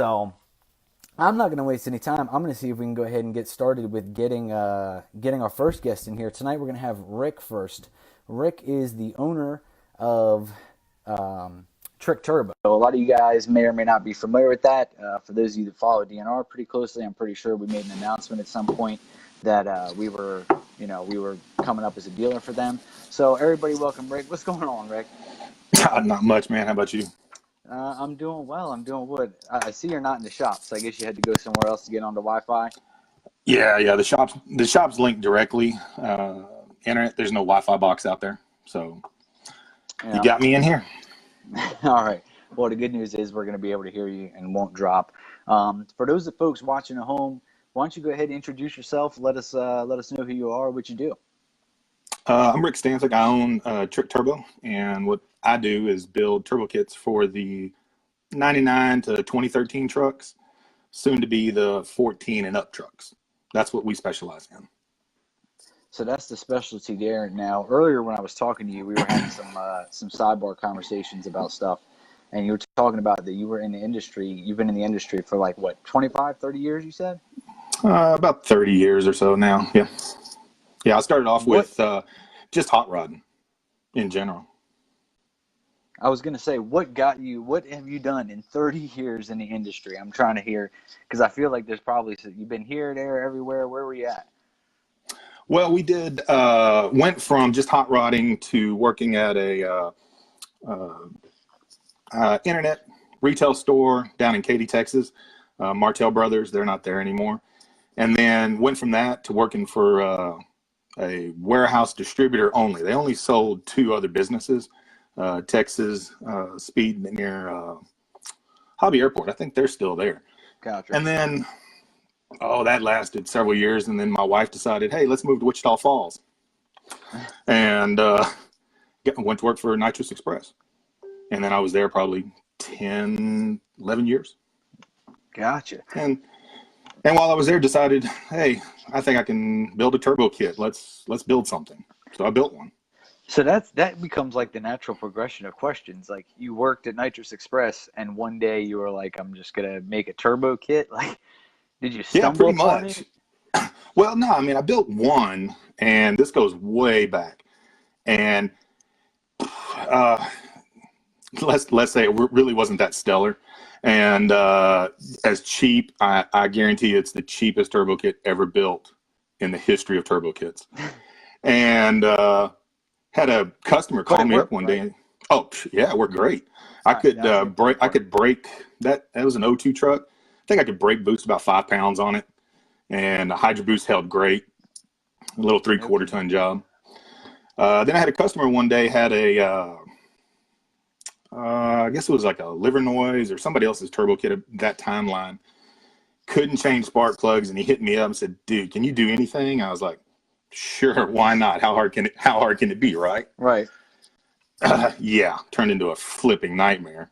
So I'm not going to waste any time. I'm going to see if we can go ahead and get started with getting our first guest in here. Tonight we're going to have Rick first. Rick is the owner of Trick Turbo. So a lot of you guys may or may not be familiar with that. For those of you that follow DNR pretty closely, I'm pretty sure we made an announcement at some point that we were coming up as a dealer for them. So everybody, welcome Rick. What's going on, Rick? Not much, man. How about you? I'm doing well. I'm doing good. I see you're not in the shop, so I guess you had to go somewhere else to get onto Wi-Fi. Yeah. The shop's linked directly. Internet. There's no Wi-Fi box out there, so you Yeah. got me in here. All right. Well, the good news is we're going to be able to hear you and won't drop. For those of folks watching at home, why don't you go ahead and introduce yourself? Let us know who you are, what you do. I'm Rick Stancik. I own Trick Turbo, and what I do is build turbo kits for the 99 to 2013 trucks, soon to be the 14 and up trucks. That's what we specialize in. So that's the specialty there. Now, earlier when I was talking to you, we were having some sidebar conversations about stuff, and you were talking about that you were in the industry. You've been in the industry for like what, 25, 30 years? You said About 30 years or so now. Yeah. Yeah. I started off what? with just hot rodding in general. I was going to say, what got you? What have you done in 30 years in the industry? I'm trying to hear because I feel like there's probably you've been here, there, everywhere. Where were you at? Well, we did went from just hot rodding to working at a internet retail store down in Katy, Texas. Martell Brothers, they're not there anymore. And then went from that to working for a warehouse distributor only. They only sold two other businesses, Texas Speed near Hobby Airport. I think they're still there. Gotcha. And then, that lasted several years. And then my wife decided, hey, let's move to Wichita Falls. And went to work for Nitrous Express. And then I was there probably 10, 11 years. Gotcha. And while I was there, decided, hey, I think I can build a turbo kit. Let's build something. So I built one. So that becomes like the natural progression of questions. Like you worked at Nitrous Express, and one day you were like, "I'm just gonna make a turbo kit." Like, did you Yeah, stumble pretty upon much. it? Well, no, I mean, I built one, and this goes way back. And uh, let's say it really wasn't that stellar. And as cheap, I guarantee it's the cheapest turbo kit ever built in the history of turbo kits. And had a customer But call it me up worked, one right? day. Oh, yeah, we're great. All I right, could that's the important I part. could break that. That was an O2 truck. I think I could brake boost about 5 pounds on it, and the hydro boost held great. A little No three-quarter kidding. ton job. Then I had a customer one day had a I guess it was like a liver noise or somebody else's turbo kit at that timeline. Couldn't change spark plugs, and he hit me up and said, "Dude, can you do anything?" I was like, "Sure, why not? How hard can it be, right?" Right. Yeah, turned into a flipping nightmare,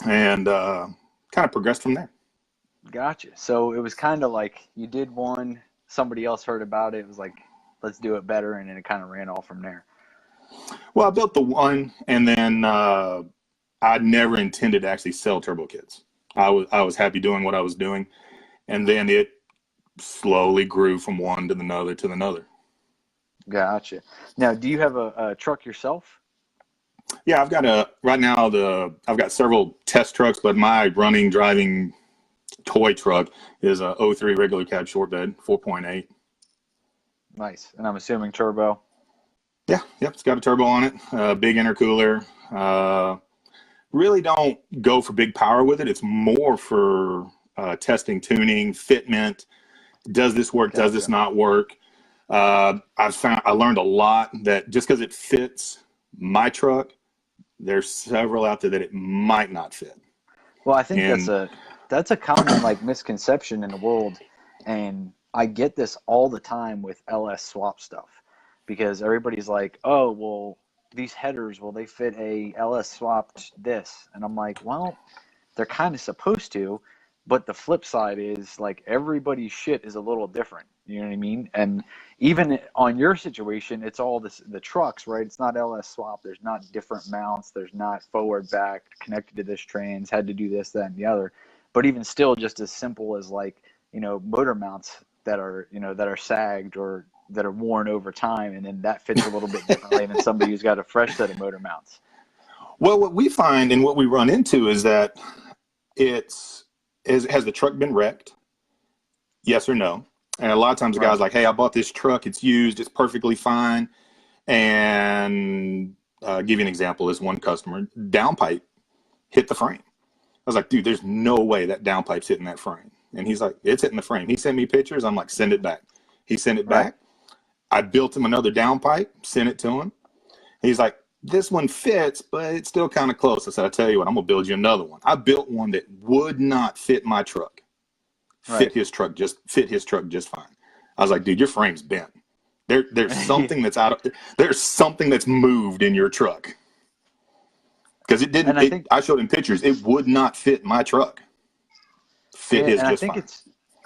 and kind of progressed from there. Gotcha. So it was kind of like you did one, somebody else heard about it. It was like, let's do it better, and then it kind of ran off from there. Well, I built the one, and then I never intended to actually sell turbo kits. I was happy doing what I was doing, and then it slowly grew from one to another to another. Gotcha. Now, do you have a truck yourself? Yeah, I've got I've got several test trucks, but my running driving toy truck is a '03 regular cab short bed 4.8. Nice. And I'm assuming turbo. Yeah, yep, it's got a turbo on it, big intercooler. Really don't go for big power with it. It's more for testing, tuning, fitment. Does this work? Does this Gotcha. not work? I learned a lot that just because it fits my truck, there's several out there that it might not fit. Well, I think And that's a common like misconception in the world, and I get this all the time with LS swap stuff because everybody's like, "Oh, well, these headers, will they fit a LS swapped this?" And I'm like, "Well, they're kind of supposed to, but the flip side is like everybody's shit is a little different. You know what I mean? And even on your situation, it's all the trucks, right? It's not LS swap. There's not different mounts. There's not forward back connected to this trans. Had to do this, that, and the other. But even still, just as simple as like, motor mounts that are, that are sagged or that are worn over time, and then that fits a little bit differently than somebody who's got a fresh set of motor mounts. Well, what we find and what we run into is that has the truck been wrecked? Yes or no? And a lot of times the guy's like, hey, I bought this truck. It's used. It's perfectly fine. And give you an example. This one customer, downpipe hit the frame. I was like, dude, there's no way that downpipe's hitting that frame. And he's like, it's hitting the frame. He sent me pictures. I'm like, send it back. He sent it back. I built him another downpipe, sent it to him. He's like, this one fits, but it's still kind of close. I said, I'll tell you what, I'm going to build you another one. I built one that would not fit my truck. Fit his truck just fine. I was like, dude, your frame's bent. There's something there's something that's moved in your truck. Because it didn't, I showed him pictures. It would not fit my truck. Fit his just fine.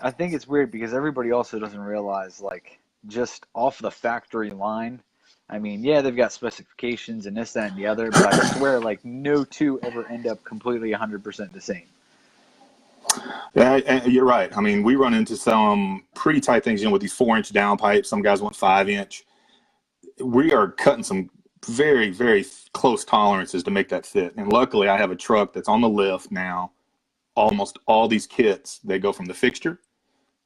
I think it's weird because everybody also doesn't realize, like, just off the factory line, I mean, yeah, they've got specifications and this, that, and the other, but I swear, like, no two ever end up completely 100% the same. Yeah, you're right. I mean, we run into some pretty tight things, with these 4-inch downpipes. Some guys want 5-inch. We are cutting some very, very close tolerances to make that fit. And luckily, I have a truck that's on the lift now. Almost all these kits, they go from the fixture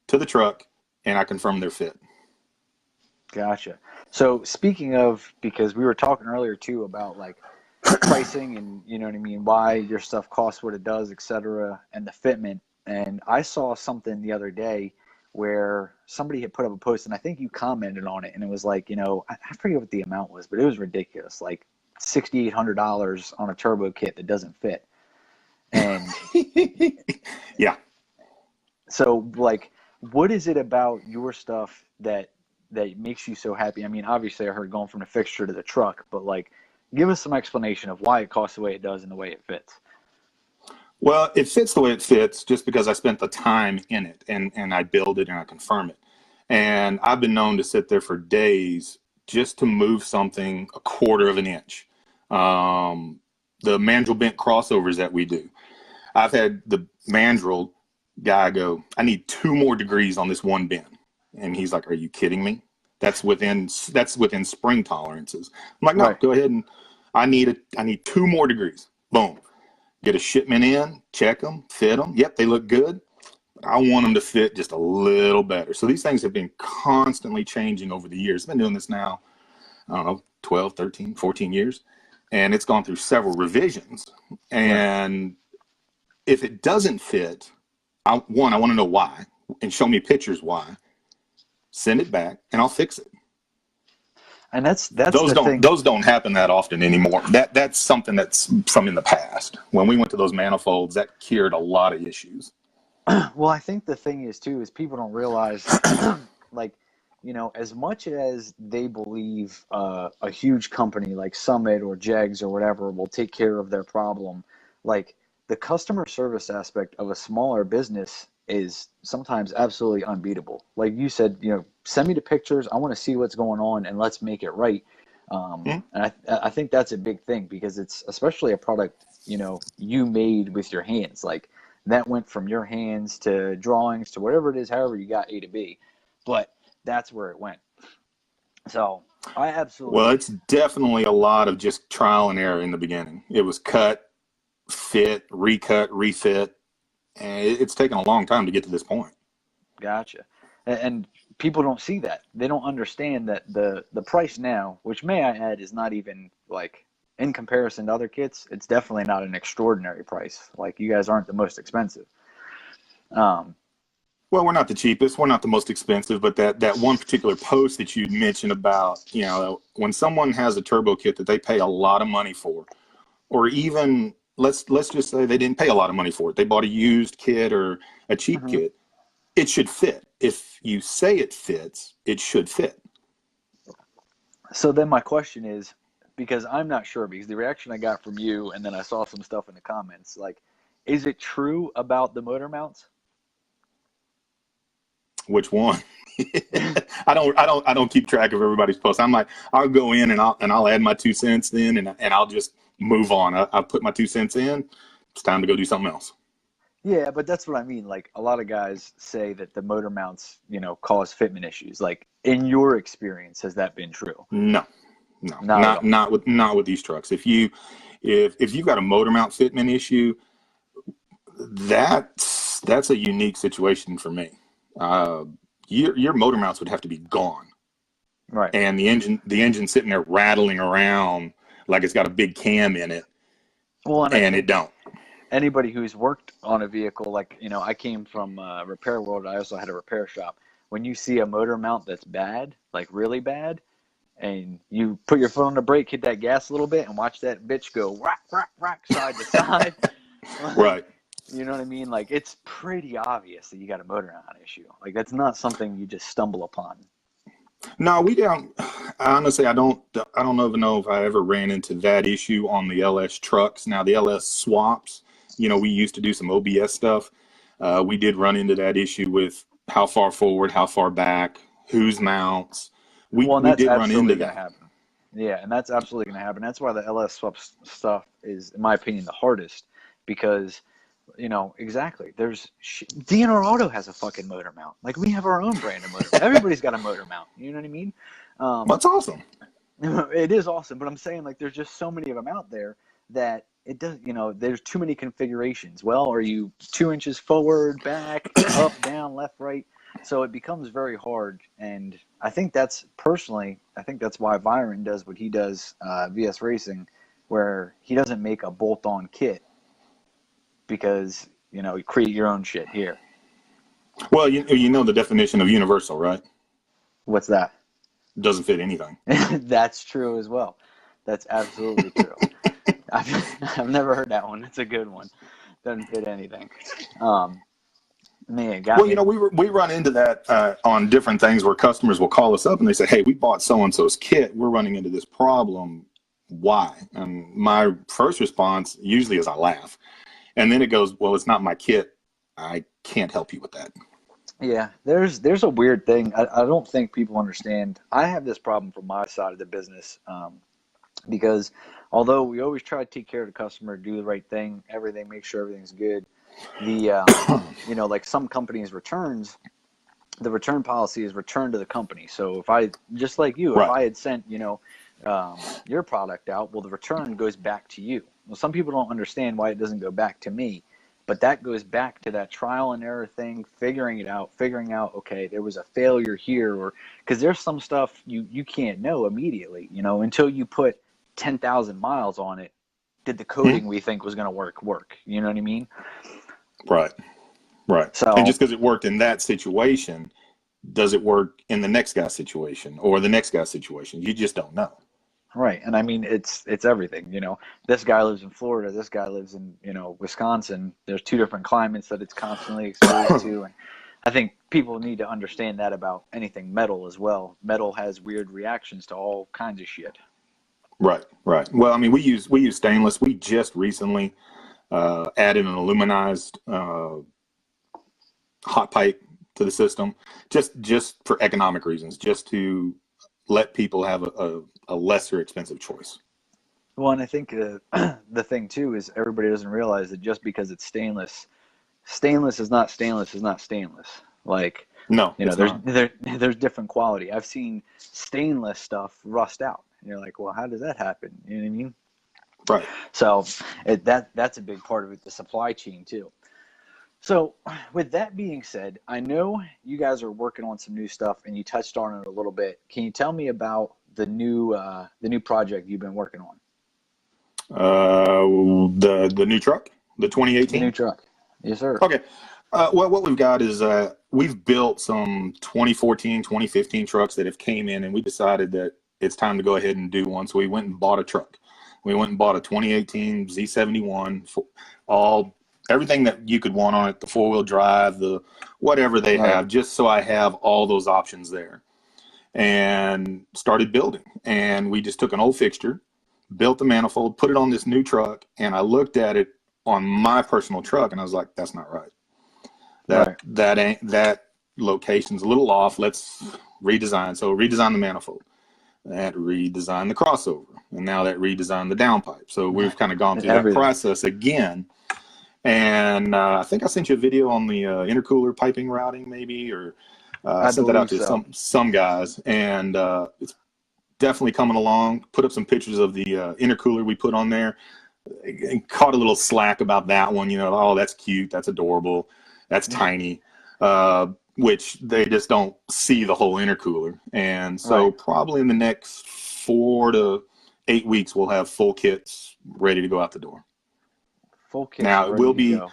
to the truck, and I confirm their fit. Gotcha. So speaking of, because we were talking earlier too about like pricing and, you know what I mean, why your stuff costs what it does, et cetera, and the fitment. And I saw something the other day where somebody had put up a post, and I think you commented on it, and it was like, I forget what the amount was, but it was ridiculous, like $6,800 on a turbo kit that doesn't fit. And yeah. So like, what is it about your stuff that makes you so happy? I mean, obviously I heard going from the fixture to the truck, but like, give us some explanation of why it costs the way it does and the way it fits. Well, it fits the way it fits just because I spent the time in it and I build it and I confirm it. And I've been known to sit there for days just to move something 1/4 of an inch. The mandrel bent crossovers that we do. I've had the mandrel guy go, I need 2 more degrees on this one bend. And he's like, are you kidding me? That's within spring tolerances. I'm like, no, go ahead, and I need 2 more degrees. Boom. Get a shipment in, check them, fit them. Yep, they look good. But I want them to fit just a little better. So these things have been constantly changing over the years. I've been doing this now, I don't know, 12, 13, 14 years. And it's gone through several revisions. And if it doesn't fit, I want to know why, and show me pictures why. Send it back, and I'll fix it. And that's those don't happen that often anymore. That's something that's from in the past. When we went to those manifolds, that cured a lot of issues. Well, I think the thing is too is people don't realize, like, as much as they believe a huge company like Summit or Jegs or whatever will take care of their problem, like the customer service aspect of a smaller business is sometimes absolutely unbeatable. Like you said, send me the pictures. I want to see what's going on and let's make it right. And I think that's a big thing because it's especially a product, you made with your hands. Like that went from your hands to drawings to whatever it is, however you got A to B. But that's where it went. So I absolutely. Well, it's definitely a lot of just trial and error in the beginning. It was cut, fit, recut, refit. And it's taken a long time to get to this point. Gotcha. And people don't see that. They don't understand that the price now, which may I add is not even like in comparison to other kits, it's definitely not an extraordinary price. Like you guys aren't the most expensive. Well, we're not the cheapest. We're not the most expensive, but that one particular post that you mentioned about, when someone has a turbo kit that they pay a lot of money for, or even let's just say they didn't pay a lot of money for it. They bought a used kit or a cheap kit. It should fit. If you say it fits, it should fit. So then my question is, because I'm not sure, because the reaction I got from you, and then I saw some stuff in the comments, like, is it true about the motor mounts? Which one? I don't keep track of everybody's posts. I'm like, I'll go in and I'll add my 2 cents then, and I'll just move on. I put my 2 cents in. It's time to go do something else. Yeah, but that's what I mean. Like a lot of guys say that the motor mounts, cause fitment issues. Like in your experience, has that been true? No, no, Not at all. not with these trucks. If you've got a motor mount fitment issue, that's a unique situation for me. Uh, your motor mounts would have to be gone, Right. and the engine sitting there rattling around like it's got a big cam in it, Well, and I and it think don't. anybody who's worked on a vehicle, like, I came from repair world. I also had a repair shop. When you see a motor mount that's bad, like really bad, and you put your foot on the brake, hit that gas a little bit, and watch that bitch go rock, rock, rock, side to side. Like, Right. you know what I mean? Like, it's pretty obvious that you got a motor mount issue. Like, that's not something you just stumble upon. No, we don't. Honestly, I don't even know if I ever ran into that issue on the LS trucks. Now the LS swaps, we used to do some OBS stuff. We did run into that issue with how far forward, how far back, whose mounts. We Well, and we that's did run into absolutely going to that. happen. Yeah, and that's absolutely going to happen. That's why the LS swap stuff is, in my opinion, the hardest because, exactly. DNR Auto has a fucking motor mount. Like we have our own brand of motor. Everybody's got a motor mount. You know what I mean? That's awesome. It is awesome, but I'm saying like there's just so many of them out there that it does. There's too many configurations. Well, are you 2 inches forward, back, up, down, left, right? So it becomes very hard, and I think that's why Byron does what he does, VS Racing, where he doesn't make a bolt-on kit because you create your own shit here. Well, you know the definition of universal, right? What's that? Doesn't fit anything. That's true as well. That's absolutely true. I've never heard that one. It's a good one. Doesn't fit anything. Man, it got Well, me. we run into that on different things where customers will call us up and they say, "Hey, we bought so and so's kit. We're running into this problem. Why?" And my first response usually is I laugh, and then it goes, "Well, it's not my kit. I can't help you with that." Yeah, there's a weird thing. I don't think people understand. I have this problem from my side of the business because although we always try to take care of the customer, do the right thing, everything, make sure everything's good. Like some companies returns, the return policy is return to the company. So if I, just like you, if Right. I had sent, your product out, well, the return goes back to you. Well, some people don't understand why it doesn't go back to me, but that goes back to that trial and error thing, figuring out, okay, there was a failure here, or because there's some stuff you can't know immediately, until you put 10,000 miles on it. Did the coding we think was going to work? You know what I mean? Right. Right. And So just because it worked in that situation, does it work in the next guy's situation or the next guy's situation? You just don't know. right, and I mean it's everything. This guy lives in Florida. This guy lives in Wisconsin. There's two different climates that it's constantly exposed to, and I think people need to understand that about anything metal as well. Metal has weird reactions to all kinds of shit. Right. Right. Well, I mean, we use stainless. We just recently added an aluminized hot pipe to the system, just for economic reasons, just to let people have a lesser expensive choice. Well, and I think the thing too is everybody doesn't realize that just because it's stainless, stainless is not stainless is not stainless. Like, No, it's there's not. there's different quality. I've seen stainless stuff rust out. And you're like, well, how does that happen? You know what I mean? Right. So that's a big part of it, the supply chain too. So with that being said, I know you guys are working on some new stuff, and you touched on it a little bit. Can you tell me about the new project you've been working on? The new truck, the The new 2018. truck. Yes, sir. Okay. Well, what we've got is we've built some 2014, 2015 trucks that have came in, and we decided that it's time to go ahead and do one. So we went and bought a truck. We went and bought a 2018 Z71, all everything that you could want on it, the four-wheel drive, the whatever they Right. have, just so I have all those options there. And started building. And we just took an old fixture, built the manifold, put it on this new truck, and I looked at it on my personal truck, and I was like, "That's not right. Right. That location's a little off. Let's redesign." So redesign the manifold. That redesigned the crossover, and now that redesigned the downpipe. So we've kind of gone through that Everything. process again, And I think I sent you a video on the intercooler piping routing, maybe, or I I sent that out believe to so. some guys, and it's definitely coming along. Put up some pictures of the intercooler we put on there. And caught a little slack about that one. Oh, that's cute, that's adorable, that's tiny, which they just don't see the whole intercooler. And so Right. probably in the next 4 to 8 weeks, we'll have full kits ready to go out the door. Full kits Now, it ready will to be go.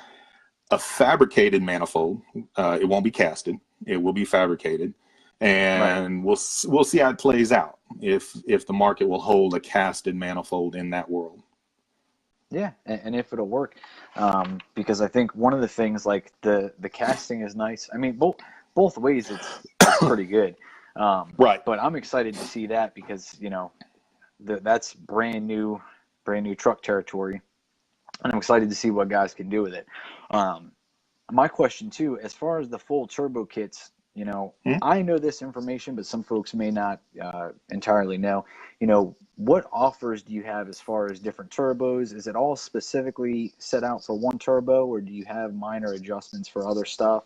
a fabricated manifold. It won't be casted. It will be fabricated, Right. and we'll see how it plays out. If the market will hold a casted manifold in that world. Yeah, and if it'll work, because I think one of the things like the casting is nice. I mean, both ways it's pretty good. Right. But I'm excited to see that because that's brand new truck territory, and I'm excited to see what guys can do with it. Um, my question too, as far as the full turbo kits, Hmm? I know this information, but some folks may not entirely know. What offers do you have as far as different turbos? Is it all specifically set out for one turbo, or do you have minor adjustments for other stuff?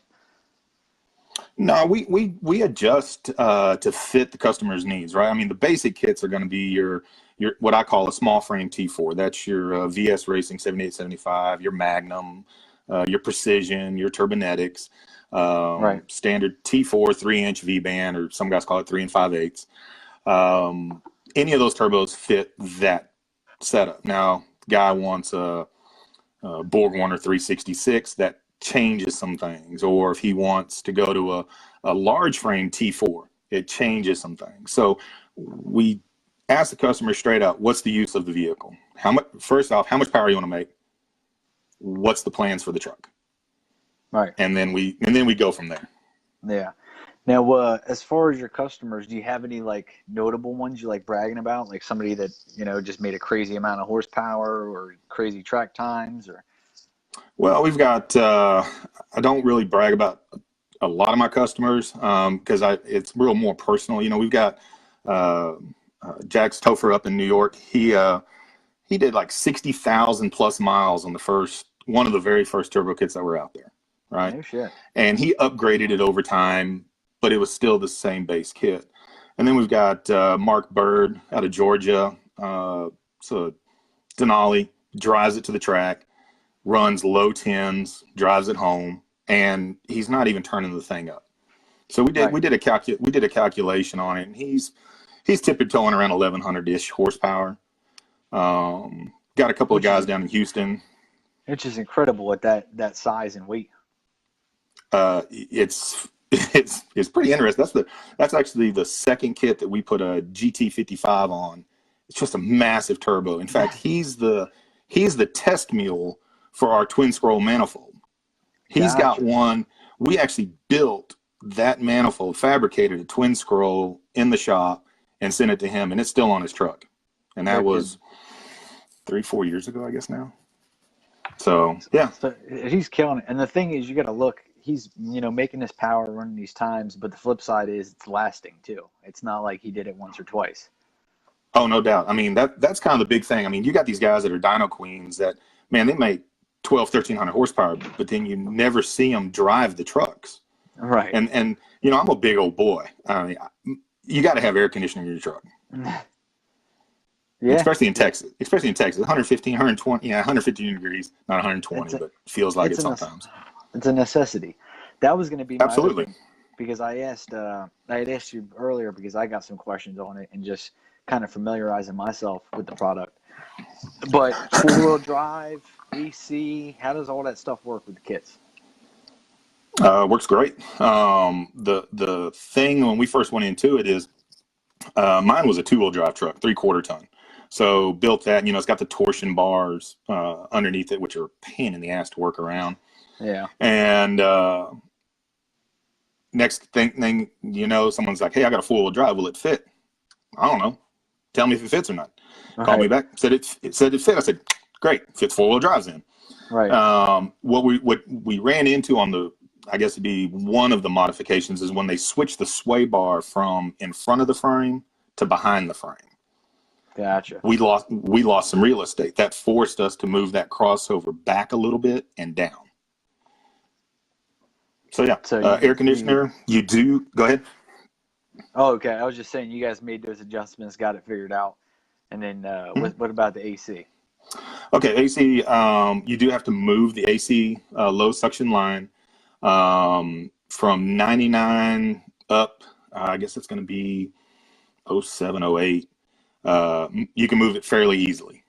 No, we adjust to fit the customer's needs, right? I mean, the basic kits are going to be your what I call a small frame T4. That's your VS Racing 7875, your Magnum, your Precision, your Turbonetics, Right. standard T4 3-inch V band, or some guys call it 3 5/8. Any of those turbos fit that setup. Now, guy wants a Borg Warner 366 that changes some things, or if he wants to go to a large frame T4, it changes some things. So we ask the customer straight out, what's the use of the vehicle? How much? First off, how much power you want to make? What's the plans for the truck? Right. And then we go from there. Yeah. Now, as far as your customers, do you have any like notable ones you like bragging about? Like somebody that, just made a crazy amount of horsepower or crazy track times or Well, we've got. I don't really brag about a lot of my customers because it's real more personal. We've got uh, Jax Topher up in New York. He did like 60,000 plus miles on the first one of the very first turbo kits that were out there, right? no shit. And he upgraded it over time, but it was still the same base kit. And then we've got Mark Bird out of Georgia. So Denali drives it to the track, runs low tens, drives it home, and he's not even turning the thing up. So we did Right. we did a calculation on it, and he's tiptoeing around 1100 ish horsepower. Got a couple of Which is guys down in Houston. which is incredible at that size and weight. It's pretty interesting. That's actually the second kit that we put a GT55 on. It's just a massive turbo. In fact, he's the test mule for our twin scroll manifold. He's got Gotcha. one. We actually built that manifold, fabricated a twin scroll in the shop, and sent it to him, and it's still on his truck. And that Freaking was 3 4 years ago, I guess now. So yeah. so he's killing it. And the thing is, you got to look. He's making this power running these times, but the flip side is it's lasting too. It's not like he did it once or twice. Oh, no doubt. I mean, that's kind of the big thing. I mean, you got these guys that are dyno queens that, man, they make 1,200 1,300 horsepower, but then you never see them drive the trucks. Right. And I'm a big old boy. I mean, you got to have air conditioning in your truck, Yeah. especially in Texas. 115, 120, 115 degrees, not It's 120, a but feels like it's it a sometimes. it's a necessity. That was going to be my other Absolutely. thing because I had asked you earlier because I got some questions on it and just kind of familiarizing myself with the product. But four-wheel drive, AC, how does all that stuff work with the kits? Works great. The thing when we first went into it is mine was a 2-wheel drive truck, 3/4 ton. So built that, it's got the torsion bars underneath it, which are a pain in the ass to work around. Yeah. And next thing someone's like, "Hey, I got a 4-wheel drive. Will it fit?" I don't know. Tell me if it fits or not. Called me Right. back. Said it fit. I said, "Great, fits 4-wheel drives in." Right. What we ran into on I guess it'd be one of the modifications is when they switched the sway bar from in front of the frame to behind the frame. Gotcha. We lost some real estate. That forced us to move that crossover back a little bit and down. So yeah, So air conditioner. You do go ahead. oh, okay. I was just saying you guys made those adjustments, got it figured out, and then what about the AC? Okay, AC. You do have to move the AC low suction line from 99 up. I guess it's going to be oh 07, oh 08. You can move it fairly easily.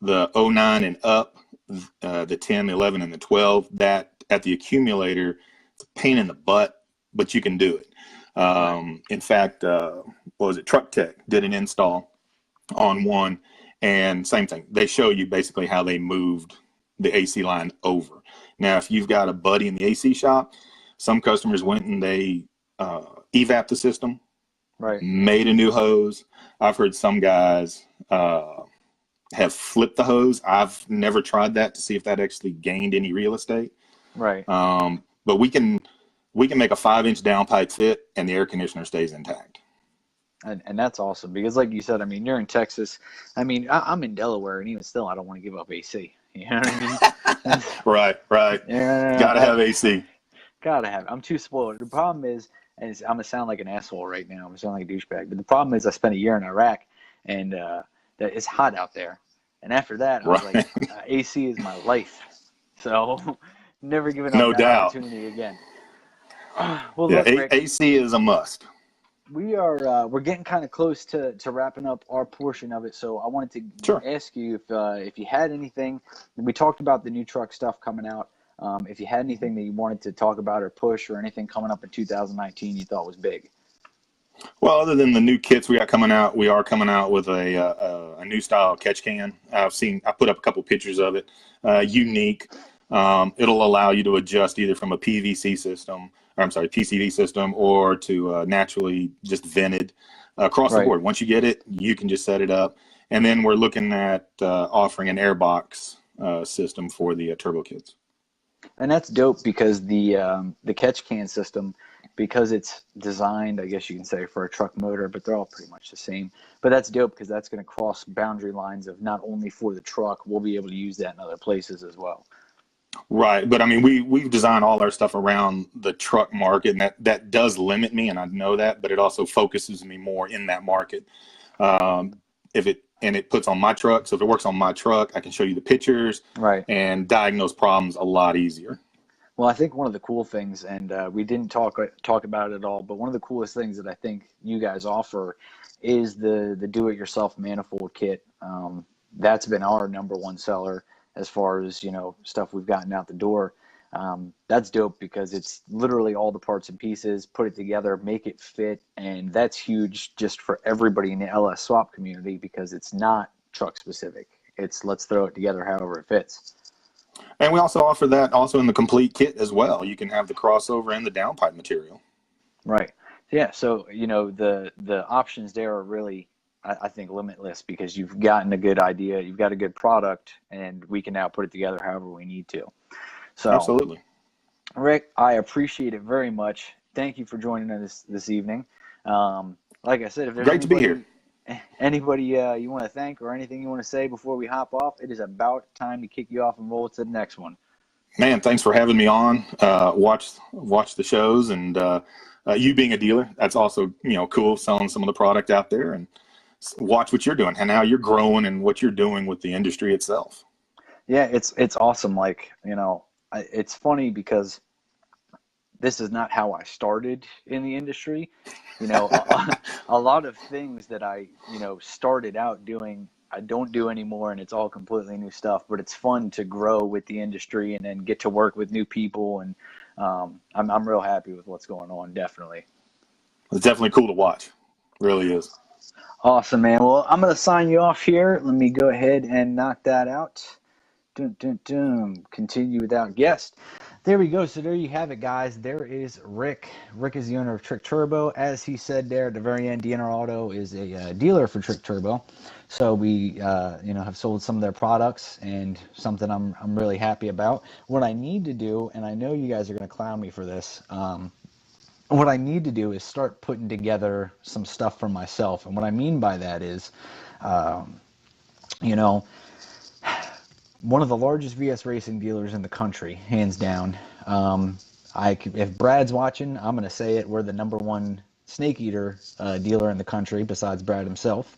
The oh 09 and up, the 10, the 11, and the 12, that at the accumulator, it's a pain in the butt, but you can do it. In fact, what was it? Truck Tech did an install on one, and same thing. They show you basically how they moved the AC line over. Now, if you've got a buddy in the AC shop, some customers went and they evap the system, Right. made a new hose. I've heard some guys have flipped the hose. I've never tried that to see if that actually gained any real estate. Right. But we can make a 5-inch downpipe fit, and the air conditioner stays intact. And that's awesome because, like you said, I mean, you're in Texas. I mean, I'm in Delaware, and even still, I don't want to give up AC. You know what I mean? Right. Yeah, Gotta have AC. gotta have. I'm too spoiled. The problem is, and I'm gonna sound like an asshole right now. I'm gonna sound like a douchebag. But the problem is, I spent a year in Iraq, and that it's hot out there. And after that, I was Right. like, AC is my life. So, never giving up No that doubt. opportunity again. Well, Yeah, look, Rick. AC is a must. We're getting kind of close to wrapping up our portion of it, so I wanted to Sure. ask you if you had anything. We talked about the new truck stuff coming out. If you had anything that you wanted to talk about or push or anything coming up in 2019 you thought was big. Well, other than the new kits we got coming out, we are coming out with a new style catch can. I put up a couple pictures of it. Unique. It'll allow you to adjust either from a PVC system, or I'm sorry, PCV system, or to naturally just vented across the Right. board. Once you get it, you can just set it up. And then we're looking at offering an airbox system for the turbo kits. And that's dope because the catch can system, because it's designed, I guess you can say, for a truck motor, but they're all pretty much the same. But that's dope because that's going to cross boundary lines of not only for the truck, we'll be able to use that in other places as well. Right, but I mean, we've designed all our stuff around the truck market, and that does limit me, and I know that, but it also focuses me more in that market. It puts on my truck, so if it works on my truck, I can show you the pictures, Right. and diagnose problems a lot easier. Well, I think one of the cool things, and we didn't talk about it at all, but one of the coolest things that I think you guys offer is the do-it-yourself manifold kit. That's been our number one seller as far as stuff we've gotten out the door. That's dope because it's literally all the parts and pieces, put it together, make it fit, and that's huge just for everybody in the LS swap community because it's not truck specific. It's let's throw it together however it fits. And we also offer that also in the complete kit as well. You can have the crossover and the downpipe material. Right. Yeah. So, the options there are really, I think, limitless because you've gotten a good idea, you've got a good product, and we can now put it together however we need to. So, Absolutely. Rick, I appreciate it very much. Thank you for joining us this evening. Like I said, if there's Great to be here. anybody you want to thank or anything you want to say before we hop off, it is about time to kick you off and roll to the next one. Man, thanks for having me on. Watch the shows, and you being a dealer, that's also cool, selling some of the product out there, and watch what you're doing and how you're growing and what you're doing with the industry itself. Yeah, it's awesome. Like, it's funny because this is not how I started in the industry. A lot of things that I, started out doing, I don't do anymore, and it's all completely new stuff. But it's fun to grow with the industry and then get to work with new people, and I'm real happy with what's going on. Definitely. It's definitely cool to watch. Really is. Awesome, man. Well, I'm gonna sign you off here. Let me go ahead and knock that out. Dun, dun, dun. Continue without guest. There we go. So there you have it, guys. There is Rick. Rick is the owner of Trick Turbo. As he said there at the very end, DNR Auto is a dealer for Trick Turbo. So we, have sold some of their products, and something I'm really happy about. What I need to do, and I know you guys are going to clown me for this, what I need to do is start putting together some stuff for myself. And what I mean by that is You know, one of the largest VS racing dealers in the country, hands down. If Brad's watching, I'm going to say it. We're the number one snake eater dealer in the country, besides Brad himself.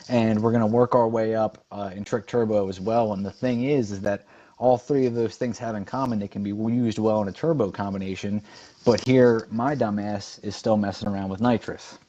And we're going to work our way up in trick turbo as well. And the thing is that all three of those things have in common. They can be used well in a turbo combination. But here, my dumbass is still messing around with nitrous.